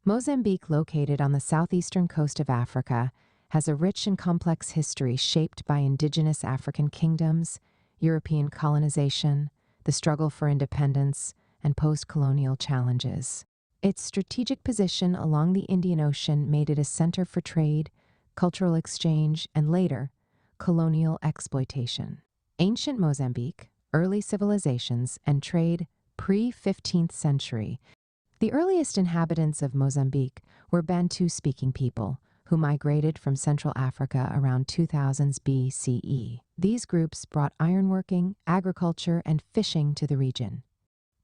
Mozambique, located on the southeastern coast of Africa, has a rich and complex history shaped by indigenous African kingdoms, European colonization, the struggle for independence, and post-colonial challenges. Its strategic position along the Indian Ocean made it a center for trade, cultural exchange, and later, colonial exploitation. Ancient Mozambique, early civilizations, and trade pre-15th century. The earliest inhabitants of Mozambique were Bantu-speaking people who migrated from Central Africa around 2000s BCE. These groups brought ironworking, agriculture, and fishing to the region.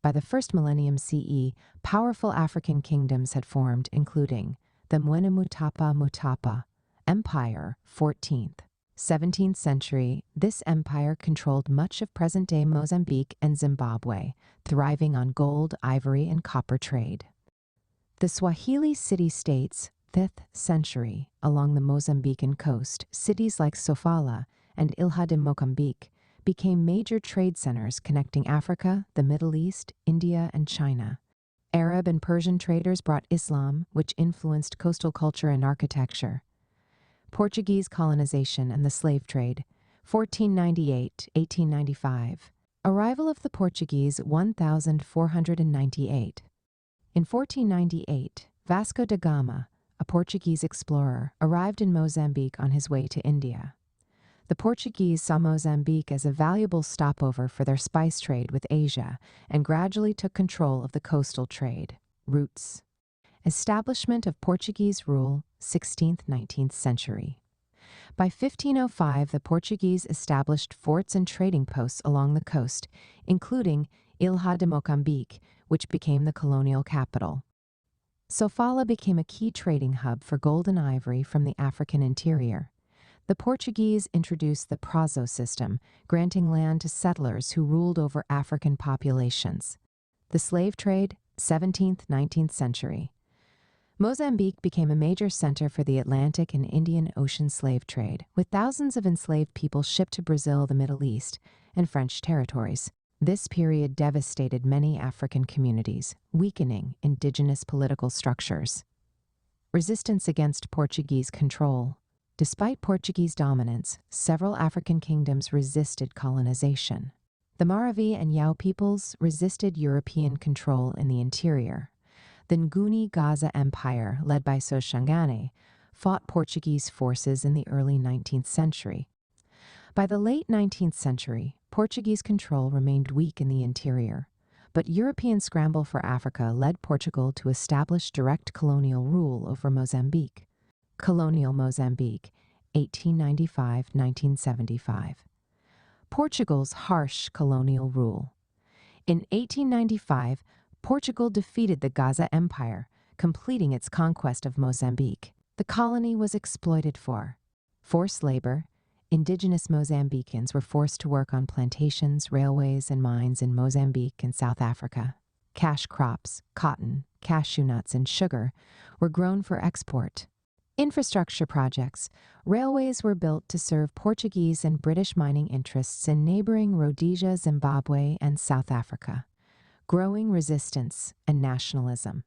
By the first millennium CE, powerful African kingdoms had formed, including the Mutapa Empire, 14th. 17th century, this empire controlled much of present-day Mozambique and Zimbabwe, thriving on gold, ivory, and copper trade. The Swahili city-states, 5th century, along the Mozambican coast, cities like Sofala and Ilha de Moçambique became major trade centers connecting Africa, the Middle East, India, and China. Arab and Persian traders brought Islam, which influenced coastal culture and architecture. Portuguese colonization and the slave trade, 1498–1895. Arrival of the Portuguese, 1498. In 1498, Vasco da Gama, a Portuguese explorer, arrived in Mozambique on his way to India. The Portuguese saw Mozambique as a valuable stopover for their spice trade with Asia and gradually took control of the coastal trade. Roots. Establishment of Portuguese rule, 16th–19th century. By 1505, the Portuguese established forts and trading posts along the coast, including Ilha de Moçambique, which became the colonial capital. Sofala became a key trading hub for gold and ivory from the African interior. The Portuguese introduced the prazo system, granting land to settlers who ruled over African populations. The slave trade, 17th–19th century. Mozambique became a major center for the Atlantic and Indian Ocean slave trade, with thousands of enslaved people shipped to Brazil, the Middle East, and French territories. This period devastated many African communities, weakening indigenous political structures. Resistance against Portuguese control. Despite Portuguese dominance, several African kingdoms resisted colonization. The Maravi and Yao peoples resisted European control in the interior. The Nguni Gaza Empire, led by Soshangane, fought Portuguese forces in the early 19th century. By the late 19th century, Portuguese control remained weak in the interior, but European scramble for Africa led Portugal to establish direct colonial rule over Mozambique. Colonial Mozambique, 1895–1975. Portugal's harsh colonial rule. In 1895, Portugal defeated the Gaza Empire, completing its conquest of Mozambique. The colony was exploited for forced labor. Indigenous Mozambicans were forced to work on plantations, railways, and mines in Mozambique and South Africa. Cash crops, cotton, cashew nuts, and sugar were grown for export. Infrastructure projects. Railways were built to serve Portuguese and British mining interests in neighboring Rhodesia, Zimbabwe, and South Africa. Growing resistance and nationalism.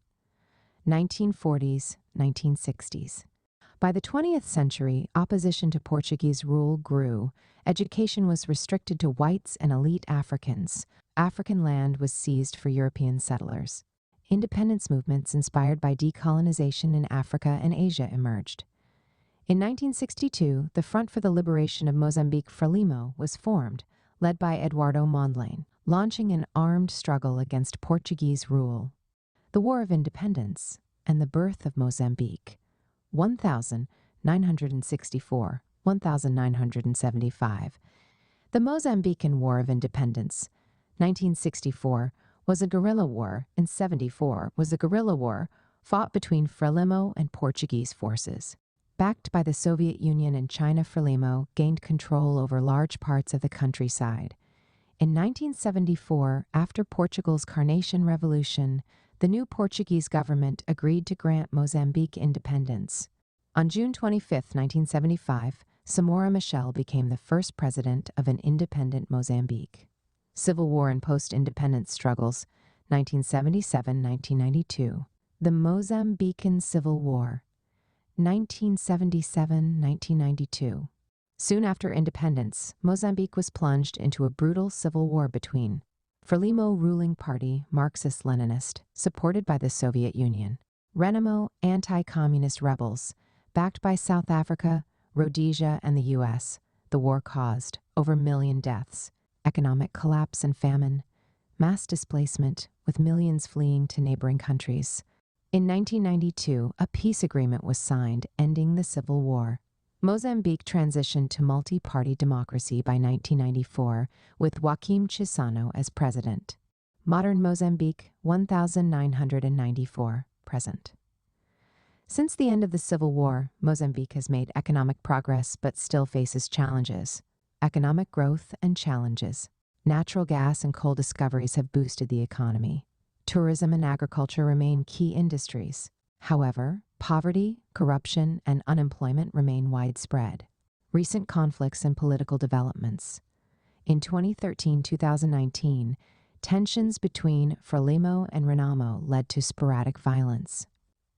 1940s, 1960s. By the 20th century, opposition to Portuguese rule grew. Education was restricted to whites and elite Africans. African land was seized for European settlers. Independence movements inspired by decolonization in Africa and Asia emerged. In 1962, the Front for the Liberation of Mozambique, Frelimo, was formed, led by Eduardo Mondlane, launching an armed struggle against Portuguese rule. The War of Independence and the birth of Mozambique, 1964–1975. The Mozambican War of Independence, 1964, was a guerrilla war, and 74 was a guerrilla war fought between Frelimo and Portuguese forces. Backed by the Soviet Union and China, Frelimo gained control over large parts of the countryside. In 1974, after Portugal's Carnation Revolution, the new Portuguese government agreed to grant Mozambique independence. On June 25, 1975, Samora Machel became the first president of an independent Mozambique. Civil War and post-independence struggles, 1977–1992. The Mozambican Civil War, 1977–1992. Soon after independence, Mozambique was plunged into a brutal civil war between Frelimo ruling party, Marxist-Leninist, supported by the Soviet Union, Renamo anti-communist rebels, backed by South Africa, Rhodesia, and the U.S. The war caused over 1 million deaths, economic collapse and famine, mass displacement, with millions fleeing to neighboring countries. In 1992, a peace agreement was signed ending the civil war. Mozambique transitioned to multi-party democracy by 1994 with Joaquim Chissano as president. Modern Mozambique, 1994, present. Since the end of the Civil War, Mozambique has made economic progress but still faces challenges. Economic growth and challenges. Natural gas and coal discoveries have boosted the economy. Tourism and agriculture remain key industries. However, poverty, corruption, and unemployment remain widespread. Recent conflicts and political developments. In 2013-2019, tensions between Frelimo and Renamo led to sporadic violence.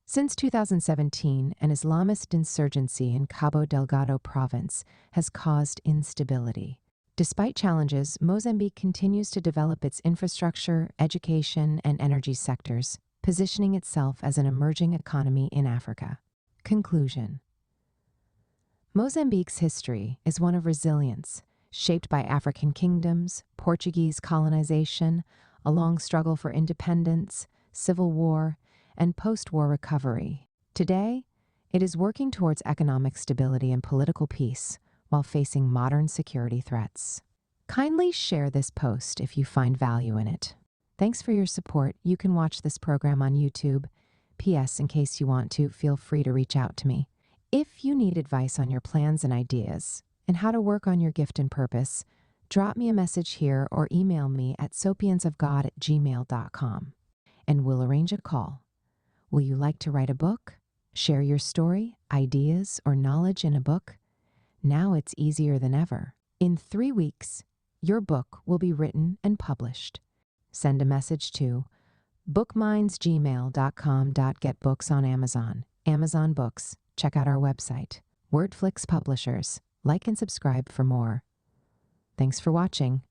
Since 2017, an Islamist insurgency in Cabo Delgado province has caused instability. Despite challenges, Mozambique continues to develop its infrastructure, education, and energy sectors, positioning itself as an emerging economy in Africa. Conclusion. Mozambique's history is one of resilience, shaped by African kingdoms, Portuguese colonization, a long struggle for independence, civil war, and post-war recovery. Today, it is working towards economic stability and political peace while facing modern security threats. Kindly share this post if you find value in it. Thanks for your support. You can watch this program on YouTube. P.S. In case you want to, feel free to reach out to me. If you need advice on your plans and ideas and how to work on your gift and purpose, drop me a message here or email me at sopiansofgod@gmail.com and we'll arrange a call. Will you like to write a book? Share your story, ideas, or knowledge in a book? Now it's easier than ever. In 3 weeks, your book will be written and published. Send a message to bookmindsgmail.com.get books on Amazon. Amazon Books. Check out our website. Wordflix Publishers. Like and subscribe for more. Thanks for watching.